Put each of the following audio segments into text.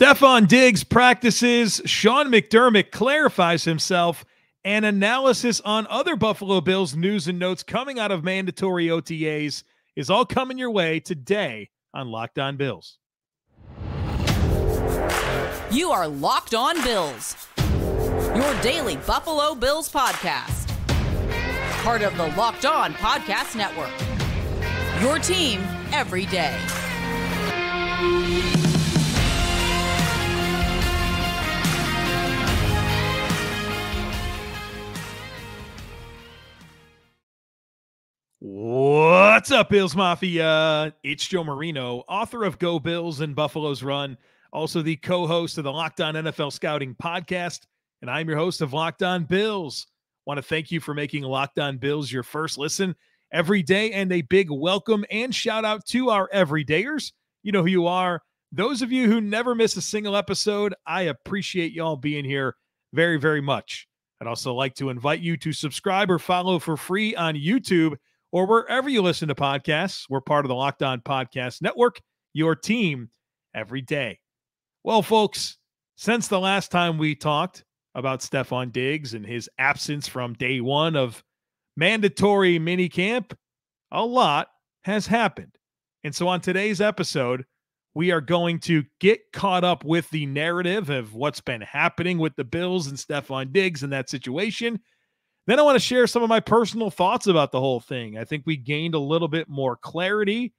Stefon Diggs practices, Sean McDermott clarifies himself, and analysis on other Buffalo Bills news and notes coming out of mandatory OTAs is all coming your way today on Locked On Bills. You are Locked On Bills, your daily Buffalo Bills podcast. Part of the Locked On Podcast Network, your team every day. What's up, Bills Mafia? It's Joe Marino, author of Go Bills and Buffalo's Run, also the co-host of the Locked On NFL Scouting podcast, and I'm your host of Locked On Bills. Want to thank you for making Locked On Bills your first listen every day, and a big welcome and shout out to our everydayers. You know who you are. Those of you who never miss a single episode, I appreciate y'all being here very, very much. I'd also like to invite you to subscribe or follow for free on YouTube or wherever you listen to podcasts. We're part of the Locked On Podcast Network, your team every day. Well, folks, since the last time we talked about Stefon Diggs and his absence from day one of mandatory minicamp, a lot has happened. And so on today's episode, we are going to get caught up with the narrative of what's been happening with the Bills and Stefon Diggs in that situation. Then I want to share some of my personal thoughts about the whole thing. I think we gained a little bit more clarity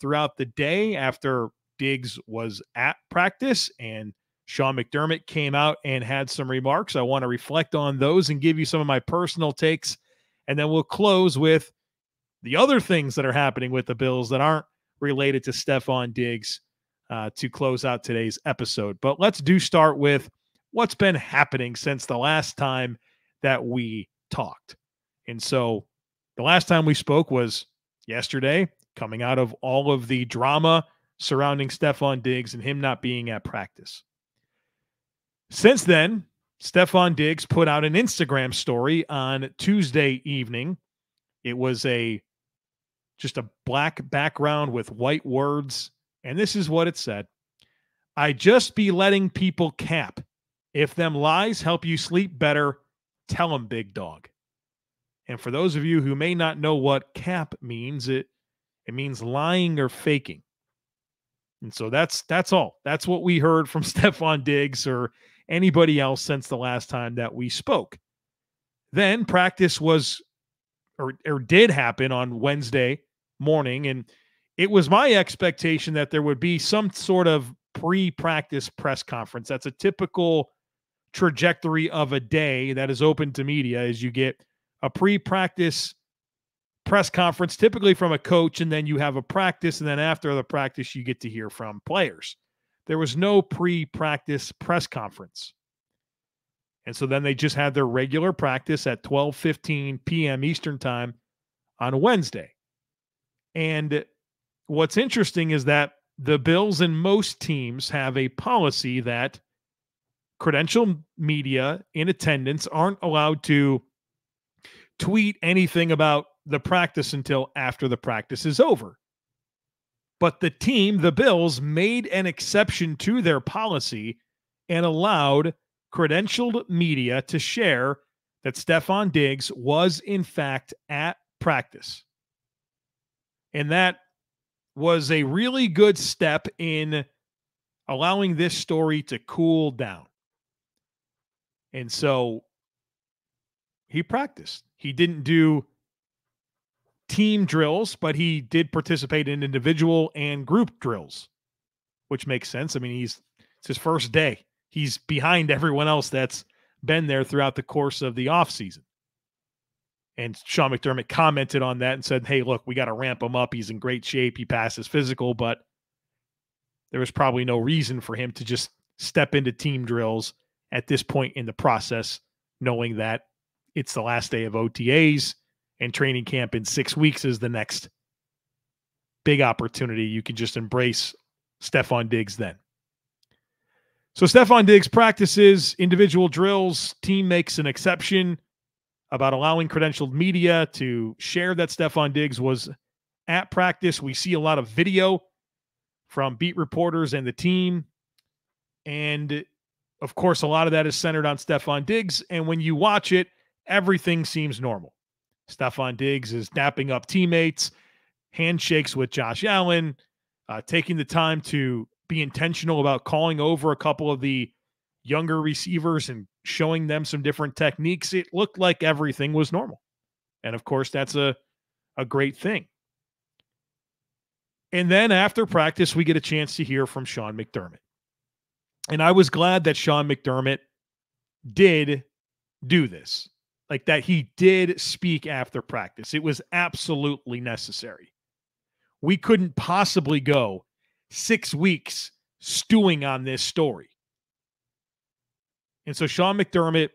throughout the day after Diggs was at practice and Sean McDermott came out and had some remarks. I want to reflect on those and give you some of my personal takes. And then we'll close with the other things that are happening with the Bills that aren't related to Stefon Diggs to close out today's episode. But let's start with what's been happening since the last time that we talked. And so the last time we spoke was yesterday, coming out of all of the drama surrounding Stefon Diggs and him not being at practice. Since then, Stefon Diggs put out an Instagram story on Tuesday evening. It was just a black background with white words, and this is what it said. I just be letting people cap. If them lies help you sleep better, tell them, big dog. And for those of you who may not know what cap means, it means lying or faking. And so that's all. That's what we heard from Stefon Diggs or anybody else since the last time that we spoke. Then practice was or did happen on Wednesday morning, and it was my expectation that there would be some sort of pre-practice press conference. That's a typical trajectory of a day that is open to media, is you get a pre-practice press conference, typically from a coach, and then you have a practice, and then after the practice, you get to hear from players. There was no pre-practice press conference. And so then they just had their regular practice at 12:15 p.m. Eastern time on Wednesday. And what's interesting is that the Bills and most teams have a policy that credentialed media in attendance aren't allowed to tweet anything about the practice until after the practice is over. But the team, the Bills, made an exception to their policy and allowed credentialed media to share that Stefon Diggs was in fact at practice. And that was a really good step in allowing this story to cool down. And so he practiced. He didn't do team drills, but he did participate in individual and group drills, which makes sense. I mean, it's his first day. He's behind everyone else that's been there throughout the course of the offseason. And Sean McDermott commented on that and said, hey, look, we got to ramp him up. He's in great shape. He passes physical, but there was probably no reason for him to just step into team drills at this point in the process, knowing that it's the last day of OTAs and training camp in 6 weeks is the next big opportunity. You can just embrace Stefon Diggs then. So Stefon Diggs practices individual drills. Team makes an exception about allowing credentialed media to share that Stefon Diggs was at practice. We see a lot of video from beat reporters and the team And of course, a lot of that is centered on Stefon Diggs. And when you watch it, everything seems normal. Stefon Diggs is dapping up teammates, handshakes with Josh Allen, taking the time to be intentional about calling over a couple of the younger receivers and showing them some different techniques. It looked like everything was normal. And of course, that's a great thing. And then after practice, we get a chance to hear from Sean McDermott. And I was glad that Sean McDermott did do this, like that he did speak after practice. It was absolutely necessary. We couldn't possibly go 6 weeks stewing on this story. And so Sean McDermott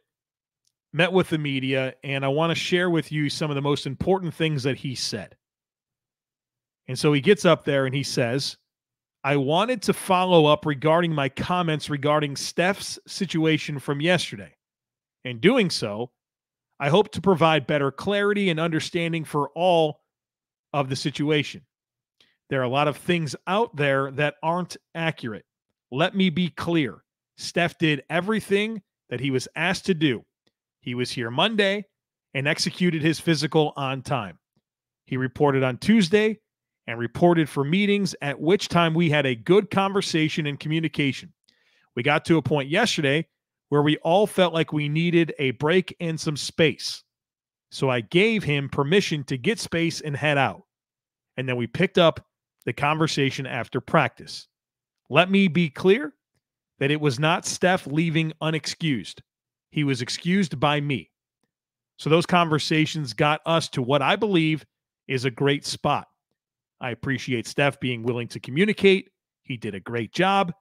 met with the media, and I want to share with you some of the most important things that he said. And so he gets up there and he says, I wanted to follow up regarding my comments regarding Steph's situation from yesterday. In doing so, I hope to provide better clarity and understanding for all of the situation. There are a lot of things out there that aren't accurate. Let me be clear. Steph did everything that he was asked to do. He was here Monday and executed his physical on time. He reported on Tuesday and reported for meetings, at which time we had a good conversation and communication. We got to a point yesterday where we all felt like we needed a break and some space. So I gave him permission to get space and head out. And then we picked up the conversation after practice. Let me be clear that it was not Steph leaving unexcused. He was excused by me. So those conversations got us to what I believe is a great spot. I appreciate Steph being willing to communicate. He did a great job.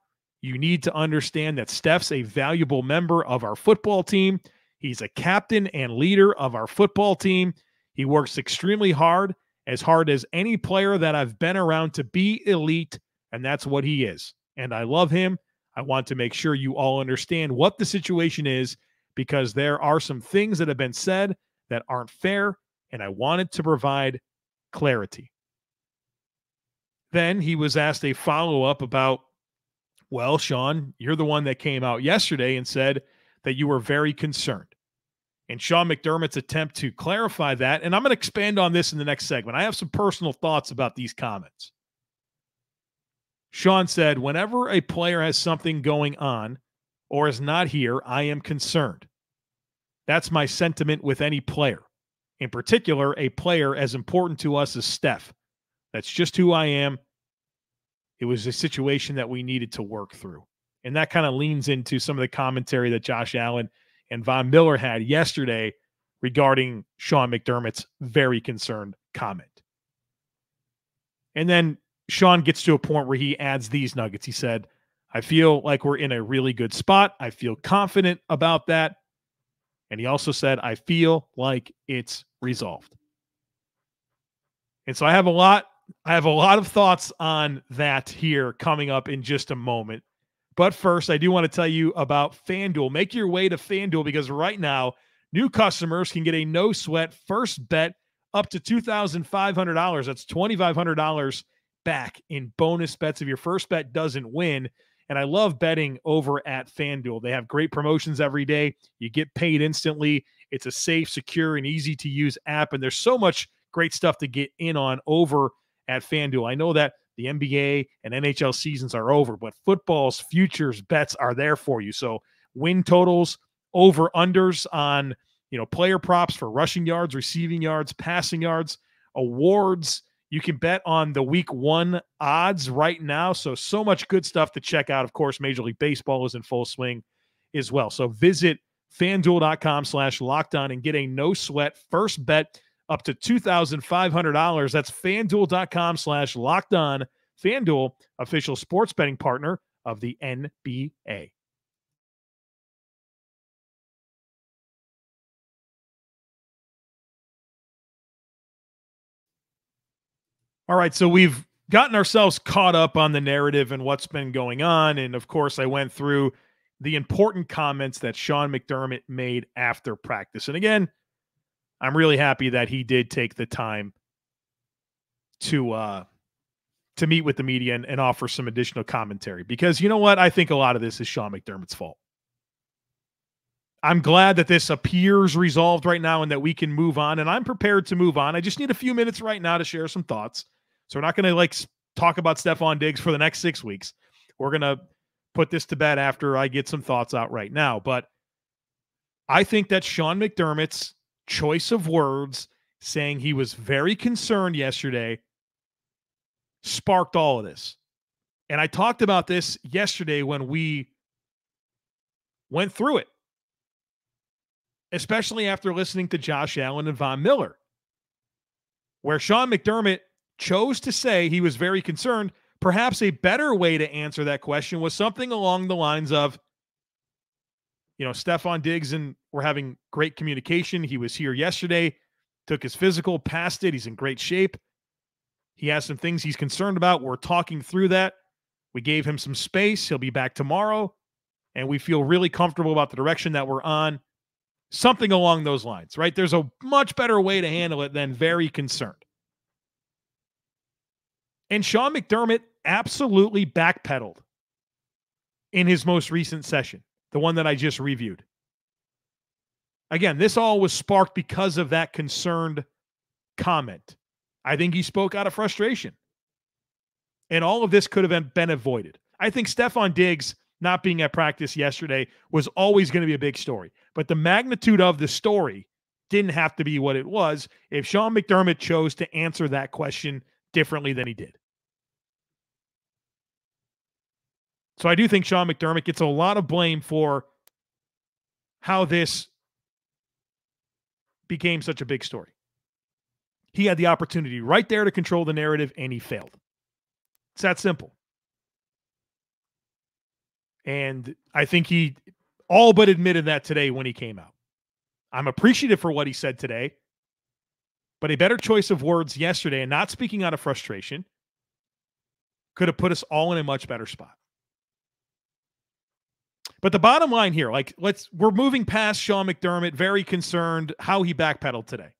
You need to understand that Steph's a valuable member of our football team. He's a captain and leader of our football team. He works extremely hard as any player that I've been around to be elite, and that's what he is. And I love him. I want to make sure you all understand what the situation is, because there are some things that have been said that aren't fair, and I wanted to provide clarity. Then he was asked a follow-up about, well, Sean, you're the one that came out yesterday and said that you were very concerned. And Sean McDermott's attempt to clarify that, and I'm going to expand on this in the next segment. I have some personal thoughts about these comments. Sean said, whenever a player has something going on or is not here, I am concerned. That's my sentiment with any player. In particular, a player as important to us as Steph. That's just who I am. It was a situation that we needed to work through. And that kind of leans into some of the commentary that Josh Allen and Von Miller had yesterday regarding Sean McDermott's very concerned comment. And then Sean gets to a point where he adds these nuggets. He said, I feel like we're in a really good spot. I feel confident about that. And he also said, I feel like it's resolved. And so I have a lot of thoughts on that here coming up in just a moment. But first, I do want to tell you about FanDuel. Make your way to FanDuel, because right now, new customers can get a no-sweat first bet up to $2,500. That's $2,500 back in bonus bets if your first bet doesn't win. And I love betting over at FanDuel. They have great promotions every day. You get paid instantly. It's a safe, secure, and easy-to-use app, and there's so much great stuff to get in on over at FanDuel. I know that the NBA and NHL seasons are over, but football's futures bets are there for you. So win totals, over-unders on, player props for rushing yards, receiving yards, passing yards, awards. You can bet on the week 1 odds right now. So much good stuff to check out. Of course, Major League Baseball is in full swing as well. So visit FanDuel.com/lockedon and get a no-sweat first bet up to $2,500. That's FanDuel.com/lockedon. FanDuel, official sports betting partner of the NBA. All right, so we've gotten ourselves caught up on the narrative and what's been going on. And of course, I went through the important comments that Sean McDermott made after practice. And again, I'm really happy that he did take the time to to meet with the media and offer some additional commentary. Because you know what? I think a lot of this is Sean McDermott's fault. I'm glad that this appears resolved right now and that we can move on, and I'm prepared to move on. I just need a few minutes right now to share some thoughts. So we're not going to talk about Stefon Diggs for the next 6 weeks. We're going to put this to bed after I get some thoughts out right now. But I think that Sean McDermott's choice of words, saying he was very concerned yesterday, sparked all of this. And I talked about this yesterday when we went through it, especially after listening to Josh Allen and Von Miller, where Sean McDermott chose to say he was very concerned. Perhaps a better way to answer that question was something along the lines of, Stefon Diggs and we're having great communication. He was here yesterday, took his physical, passed it. He's in great shape. He has some things he's concerned about. We're talking through that. We gave him some space. He'll be back tomorrow. And we feel really comfortable about the direction that we're on. Something along those lines, right? There's a much better way to handle it than very concerned. And Sean McDermott absolutely backpedaled in his most recent session, the one that I just reviewed. Again, this all was sparked because of that concerned comment. I think he spoke out of frustration. And all of this could have been avoided. I think Stefon Diggs not being at practice yesterday was always going to be a big story. But the magnitude of the story didn't have to be what it was if Sean McDermott chose to answer that question differently than he did. So I do think Sean McDermott gets a lot of blame for how this became such a big story. He had the opportunity right there to control the narrative, and he failed. It's that simple. And I think he all but admitted that today when he came out. I'm appreciative for what he said today, but a better choice of words yesterday and not speaking out of frustration could have put us all in a much better spot. But the bottom line here, we're moving past Sean McDermott, very concerned how he backpedaled today.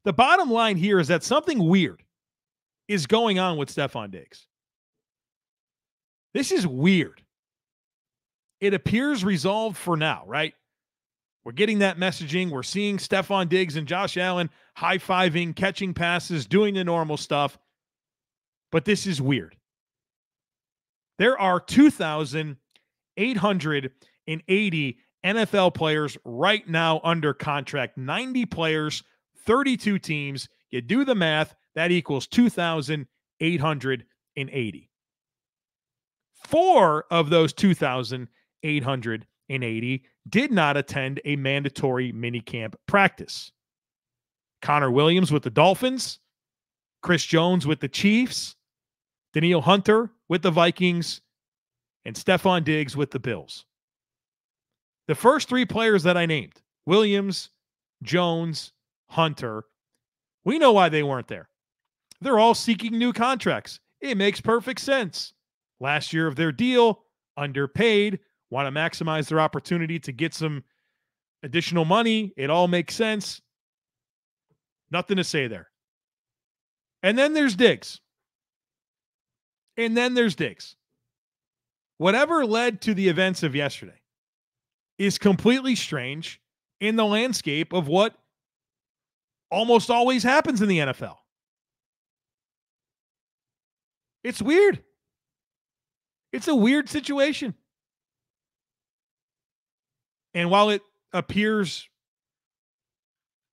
The bottom line here is that something weird is going on with Stefon Diggs. This is weird. It appears resolved for now, right? We're getting that messaging. We're seeing Stefon Diggs and Josh Allen high-fiving, catching passes, doing the normal stuff. But this is weird. There are 2,880 NFL players right now under contract. 90 players, 32 teams. You do the math, that equals 2,880. 4 of those 2,880 did not attend a mandatory minicamp practice. Connor Williams with the Dolphins, Chris Jones with the Chiefs, Danielle Hunter with the Vikings, and Stefon Diggs with the Bills. The first 3 players that I named, Williams, Jones, Hunter, we know why they weren't there. They're all seeking new contracts. It makes perfect sense. Last year of their deal, underpaid, want to maximize their opportunity to get some additional money. It all makes sense. Nothing to say there. And then there's Diggs. Whatever led to the events of yesterday is completely strange in the landscape of what almost always happens in the NFL. It's weird. It's a weird situation. And while it appears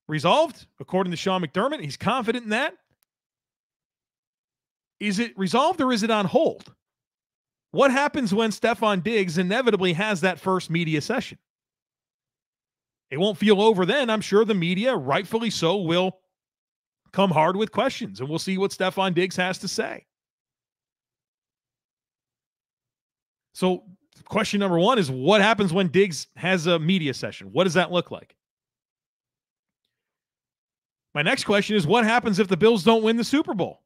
resolved, according to Sean McDermott, he's confident in that. Is it resolved or is it on hold? What happens when Stefon Diggs inevitably has that first media session? It won't feel over then. I'm sure the media, rightfully so, will come hard with questions, and we'll see what Stefon Diggs has to say. So question number 1 is, what happens when Diggs has a media session? What does that look like? My next question is, what happens if the Bills don't win the Super Bowl?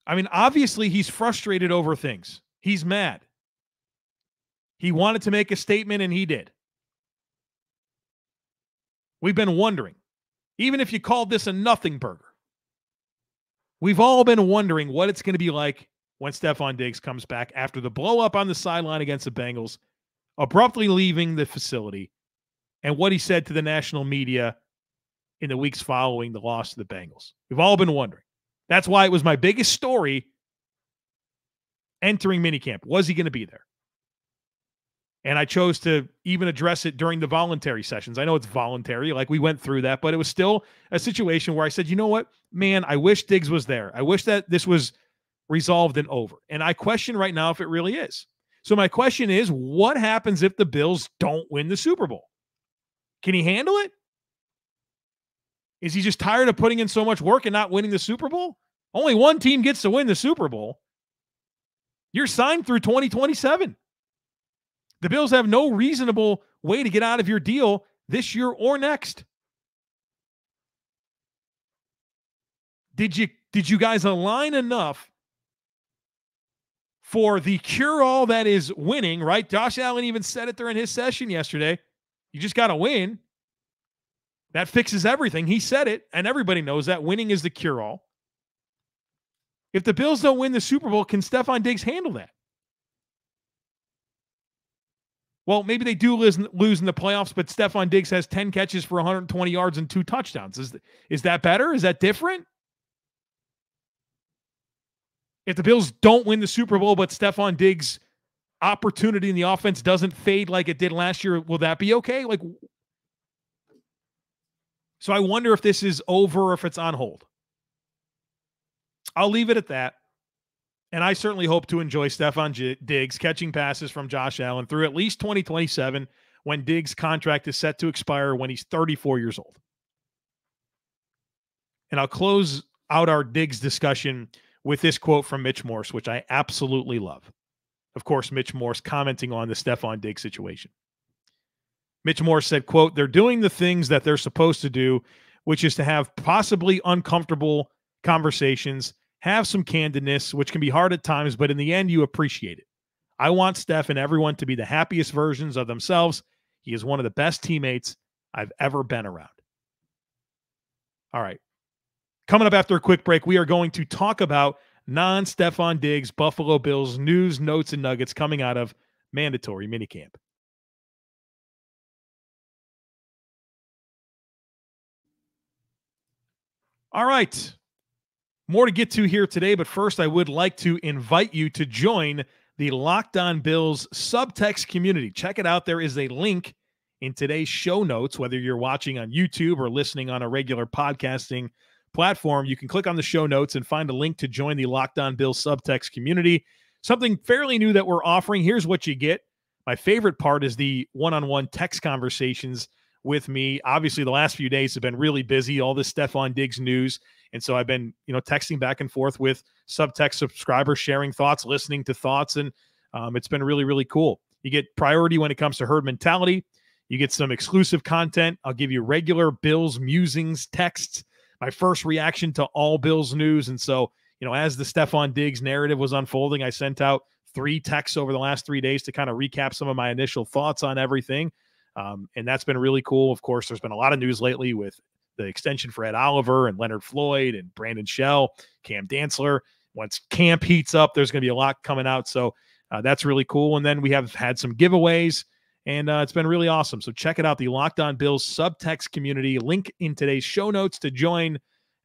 I mean, obviously he's frustrated over things. He's mad. He wanted to make a statement, and he did. We've been wondering, even if you called this a nothing burger, We've all been wondering what it's going to be like when Stefon Diggs comes back after the blow up on the sideline against the Bengals, abruptly leaving the facility, and what he said to the national media in the weeks following the loss to the Bengals. We've all been wondering. That's why it was my biggest story entering minicamp. Was he going to be there? And I chose to even address it during the voluntary sessions. I know it's voluntary, like we went through that, but it was still a situation where I said, you know what, man, I wish Diggs was there. I wish that this was resolved and over. And I question right now if it really is. So my question is, what happens if the Bills don't win the Super Bowl? Can he handle it? Is he just tired of putting in so much work and not winning the Super Bowl? Only one team gets to win the Super Bowl. You're signed through 2027. The Bills have no reasonable way to get out of your deal this year or next. Did you guys align enough for the cure-all that is winning, right? Josh Allen even said it during his session yesterday. You just got to win. That fixes everything. He said it, and everybody knows that winning is the cure-all. If the Bills don't win the Super Bowl, can Stefon Diggs handle that? Well, maybe they do lose in the playoffs, but Stefon Diggs has 10 catches for 120 yards and 2 touchdowns. Is that better? Is that different? If the Bills don't win the Super Bowl, but Stefon Diggs' opportunity in the offense doesn't fade like it did last year, will that be okay? So I wonder if this is over or if it's on hold. I'll leave it at that. And I certainly hope to enjoy Stefon Diggs catching passes from Josh Allen through at least 2027 when Diggs' contract is set to expire when he's 34 years old. And I'll close out our Diggs discussion with this quote from Mitch Morse, which I absolutely love. Of course, Mitch Morse commenting on the Stefon Diggs situation. Mitch Morse said, quote, "They're doing the things that they're supposed to do, which is to have possibly uncomfortable conversations, have some candidness, which can be hard at times, but in the end, you appreciate it. I want Steph and everyone to be the happiest versions of themselves. He is one of the best teammates I've ever been around." All right. Coming up after a quick break, we are going to talk about non-Stefon Diggs Buffalo Bills news, notes, and nuggets coming out of mandatory minicamp. All right. More to get to here today, but first I would like to invite you to join the Locked On Bills subtext community. Check it out. There is a link in today's show notes, whether you're watching on YouTube or listening on a regular podcasting platform. You can click on the show notes and find a link to join the Locked On Bills subtext community. Something fairly new that we're offering. Here's what you get. My favorite part is the one-on-one text conversations with me. Obviously, the last few days have been really busy, all this Stefon Diggs news. And so I've been, texting back and forth with subtext subscribers, sharing thoughts, listening to thoughts. And it's been really, really cool. You get priority when it comes to herd mentality. You get some exclusive content. I'll give you regular Bills musings, texts, my first reaction to all Bills news. And so, as the Stefon Diggs narrative was unfolding, I sent out 3 texts over the last 3 days to kind of recap some of my initial thoughts on everything. And that's been really cool. Of course, there's been a lot of news lately with the extension for Ed Oliver and Leonard Floyd and Brandon Shell, Cam Dantzler. Once camp heats up, there's going to be a lot coming out. So that's really cool. And then we have had some giveaways, and it's been really awesome. So check it out, the Locked On Bills subtext community. Link in today's show notes to join.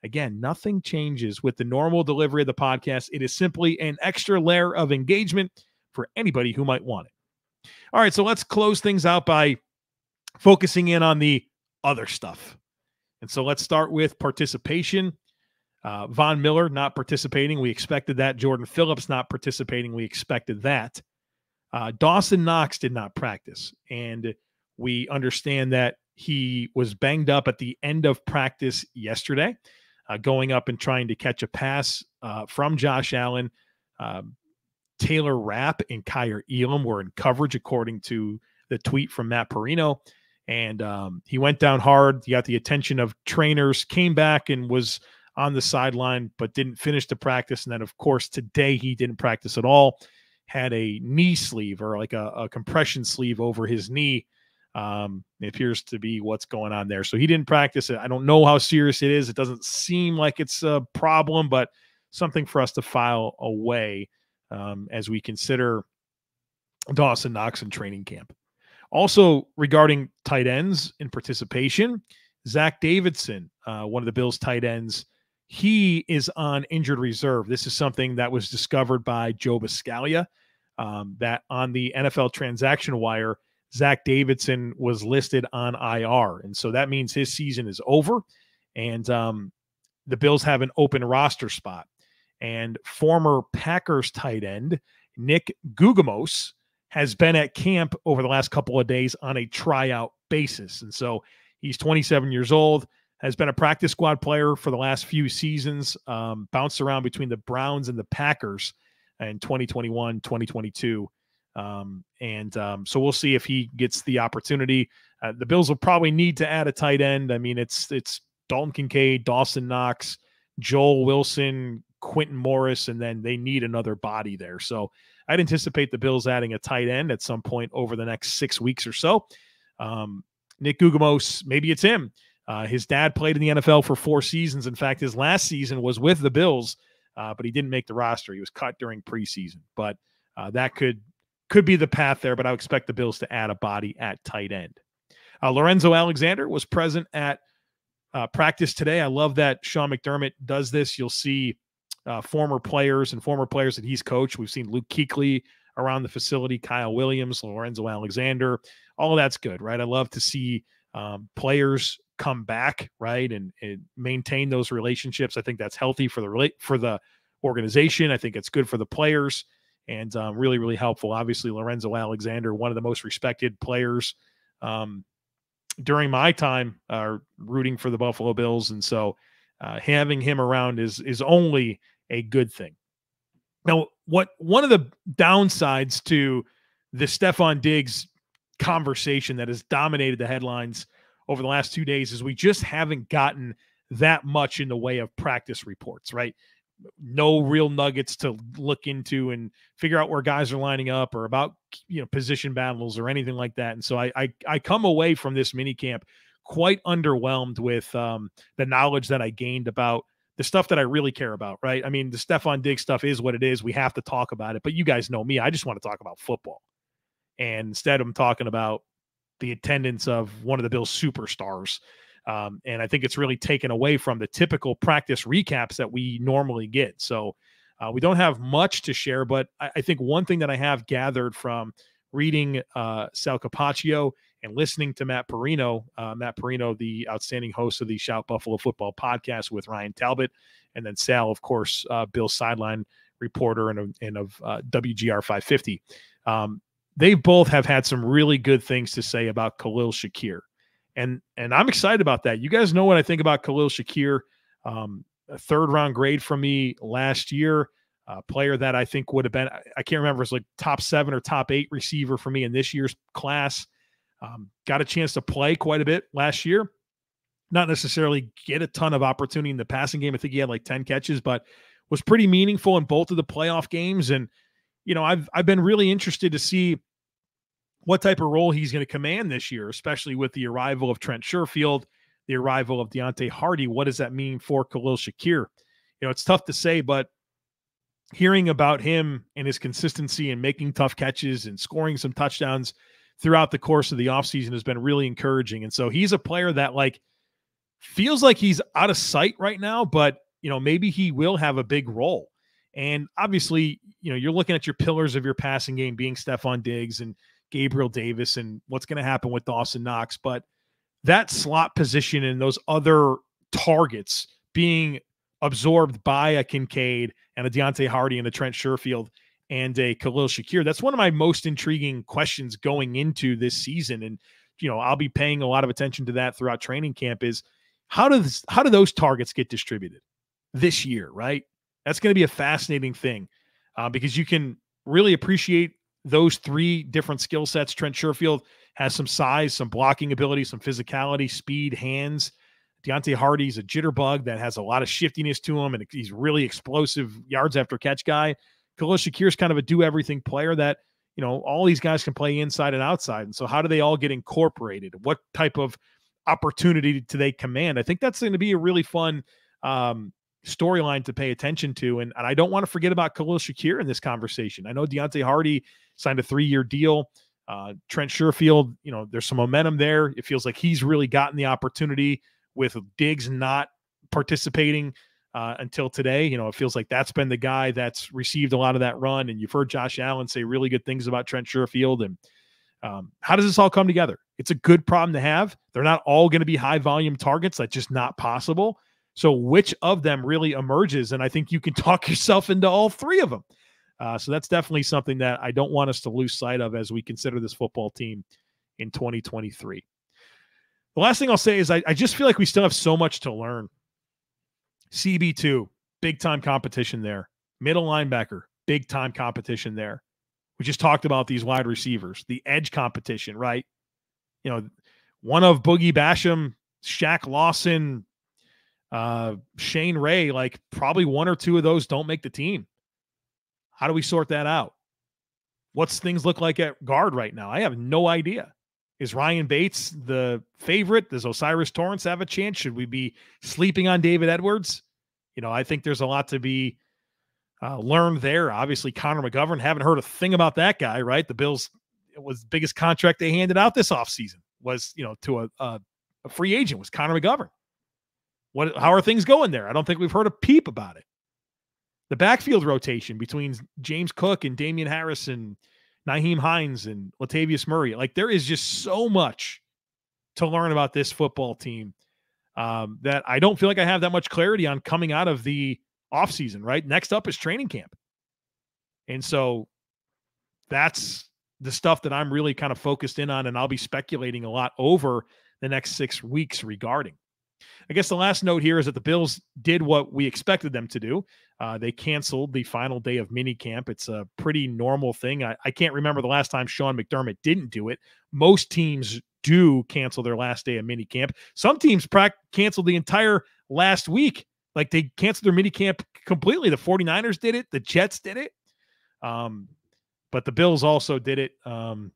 Again, nothing changes with the normal delivery of the podcast. It is simply an extra layer of engagement for anybody who might want it. All right, so let's close things out by focusing in on the other stuff. And so let's start with participation. Von Miller not participating. We expected that. Jordan Phillips not participating. We expected that. Dawson Knox did not practice. And we understand that he was banged up at the end of practice yesterday, going up and trying to catch a pass from Josh Allen. Taylor Rapp and Kyer Elam were in coverage, according to the tweet from Matt Marino. And he went down hard. He got the attention of trainers, came back and was on the sideline, but didn't finish the practice. And then, of course, today he didn't practice at all. Had a knee sleeve, or like a compression sleeve over his knee. It appears to be what's going on there. So he didn't practice it. I don't know how serious it is. It doesn't seem like it's a problem, but something for us to file away as we consider Dawson Knox in training camp. Also, regarding tight ends in participation, Zach Davidson, one of the Bills' tight ends, he is on injured reserve. This is something that was discovered by Joe Biscaglia, that on the NFL transaction wire, Zach Davidson was listed on IR. And so that means his season is over, and the Bills have an open roster spot. And former Packers tight end Nick Guggemos has been at camp over the last couple of days on a tryout basis. And so he's 27 years old, has been a practice squad player for the last few seasons, bounced around between the Browns and the Packers in 2021, 2022. So we'll see if he gets the opportunity. The Bills will probably need to add a tight end. I mean, it's Dalton Kincaid, Dawson Knox, Joel Wilson, Quentin Morris, and then they need another body there. So I'd anticipate the Bills adding a tight end at some point over the next 6 weeks or so. Nick Guggemos, maybe it's him. His dad played in the NFL for 4 seasons. In fact, his last season was with the Bills, but he didn't make the roster. He was cut during preseason. But that could be the path there, but I would expect the Bills to add a body at tight end. Lorenzo Alexander was present at practice today. I love that Sean McDermott does this. You'll see former players that he's coached. We've seen Luke Kuechly around the facility, Kyle Williams, Lorenzo Alexander. All of that's good, right? I love to see players come back, right, and maintain those relationships. I think that's healthy for the organization. I think it's good for the players, and really, really helpful. Obviously, Lorenzo Alexander, one of the most respected players during my time rooting for the Buffalo Bills, and so having him around is only a good thing. Now, one of the downsides to the Stefon Diggs conversation that has dominated the headlines over the last 2 days is we just haven't gotten that much in the way of practice reports, right? No real nuggets to look into and figure out where guys are lining up or about, position battles or anything like that. And so I come away from this minicamp quite underwhelmed with the knowledge that I gained about the stuff that I really care about, right? I mean, the Stefon Diggs stuff is what it is. We have to talk about it, but you guys know me. I just want to talk about football. And instead I'm talking about the attendance of one of the Bills superstars. And I think it's really taken away from the typical practice recaps that we normally get. So we don't have much to share, but I think one thing that I have gathered from reading Sal Capaccio and listening to Matt Marino, the outstanding host of the Shout Buffalo Football podcast with Ryan Talbot, and then Sal, of course, Bill's sideline reporter and of WGR 550. They both have had some really good things to say about Khalil Shakir. And I'm excited about that. You guys know what I think about Khalil Shakir. A 3rd-round grade from me last year, a player that I think would have been, I can't remember, it was like top 7 or top 8 receiver for me in this year's class. Got a chance to play quite a bit last year. Not necessarily get a ton of opportunity in the passing game. I think he had like 10 catches, but was pretty meaningful in both of the playoff games. And, I've been really interested to see what type of role he's going to command this year, especially with the arrival of Trent Sherfield, the arrival of Deontay Hardy. What does that mean for Khalil Shakir? It's tough to say, but hearing about him and his consistency and making tough catches and scoring some touchdowns throughout the course of the offseason has been really encouraging. And so he's a player that feels like he's out of sight right now, but maybe he will have a big role. And obviously, you're looking at your pillars of your passing game being Stefon Diggs and Gabriel Davis and what's going to happen with Dawson Knox. But that slot position and those other targets being absorbed by a Kincaid and a Deontay Hardy and a Trent Sherfield and a Khalil Shakir, that's one of my most intriguing questions going into this season. And, I'll be paying a lot of attention to that throughout training camp is how do those targets get distributed this year, right? That's going to be a fascinating thing because you can really appreciate those 3 different skill sets. Trent Sherfield has some size, some blocking ability, some physicality, speed, hands. Deontay Hardy's a jitterbug that has a lot of shiftiness to him, and he's really explosive yards after catch guy. Khalil Shakir's kind of a do-everything player that, all these guys can play inside and outside. And so how do they all get incorporated? What type of opportunity do they command? I think that's going to be a really fun storyline to pay attention to. And I don't want to forget about Khalil Shakir in this conversation. I know Deontay Hardy signed a 3-year deal. Trent Sherfield, there's some momentum there. It feels like he's really gotten the opportunity with Diggs not participating until today. It feels like that's been the guy that's received a lot of that run. And you've heard Josh Allen say really good things about Trent Sherfield. And how does this all come together? It's a good problem to have. They're not all going to be high volume targets. That's just not possible. So which of them really emerges? And I think you can talk yourself into all three of them. So that's definitely something that I don't want us to lose sight of as we consider this football team in 2023. The last thing I'll say is I just feel like we still have so much to learn. CB2, big-time competition there. Middle linebacker, big-time competition there. We just talked about these wide receivers, the edge competition, right? One of Boogie Basham, Shaq Lawson, Shane Ray, like probably one or two of those don't make the team. How do we sort that out? What's things look like at guard right now? I have no idea. Is Ryan Bates the favorite? Does Osiris Torrance have a chance? Should we be sleeping on David Edwards? I think there's a lot to be learned there. Obviously, Connor McGovern, haven't heard a thing about that guy, right? The Bills, it was the biggest contract they handed out this offseason was, to a free agent was Connor McGovern. How are things going there? I don't think we've heard a peep about it. The backfield rotation between James Cook and Damian Harris and Nyheim Hines and Latavius Murray. Like, there is just so much to learn about this football team that I don't feel like I have that much clarity on coming out of the offseason, right? Next up is training camp. And so that's the stuff that I'm really kind of focused in on, and I'll be speculating a lot over the next 6 weeks regarding. I guess the last note here is that the Bills did what we expected them to do. They canceled the final day of minicamp. It's a pretty normal thing. I can't remember the last time Sean McDermott didn't do it. Most teams do cancel their last day of minicamp. Some teams canceled the entire last week. Like, they canceled their minicamp completely. The 49ers did it. The Jets did it. But the Bills also did it. And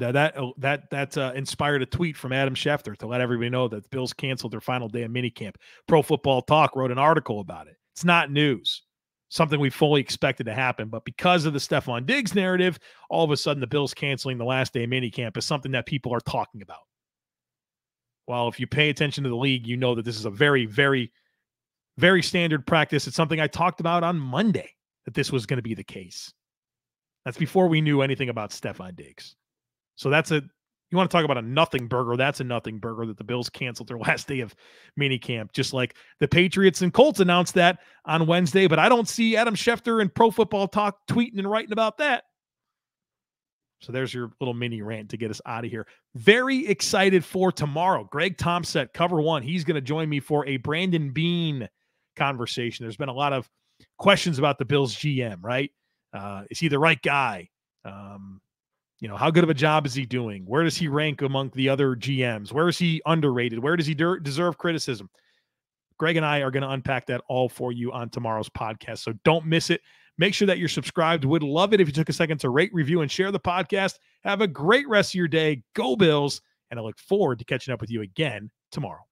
that inspired a tweet from Adam Schefter to let everybody know that the Bills canceled their final day of minicamp. Pro Football Talk wrote an article about it. It's not news, something we fully expected to happen. But because of the Stefon Diggs narrative, all of a sudden the Bills canceling the last day of minicamp is something that people are talking about. Well, if you pay attention to the league, you know that this is a very, very, very standard practice. It's something I talked about on Monday, that this was going to be the case. That's before we knew anything about Stefon Diggs. So you want to talk about a nothing burger, that's a nothing burger that the Bills canceled their last day of minicamp, just like the Patriots and Colts announced that on Wednesday, but I don't see Adam Schefter and Pro Football Talk tweeting and writing about that. So there's your little mini rant to get us out of here. Very excited for tomorrow. Greg Thompson, Cover One. He's going to join me for a Brandon Beane conversation. There's been a lot of questions about the Bills GM, right? Is he the right guy? How good of a job is he doing? Where does he rank among the other GMs? Where is he underrated? Where does he deserve criticism? Greg and I are going to unpack that all for you on tomorrow's podcast. So don't miss it. Make sure that you're subscribed. Would love it if you took a second to rate, review, and share the podcast. Have a great rest of your day. Go Bills. And I look forward to catching up with you again tomorrow.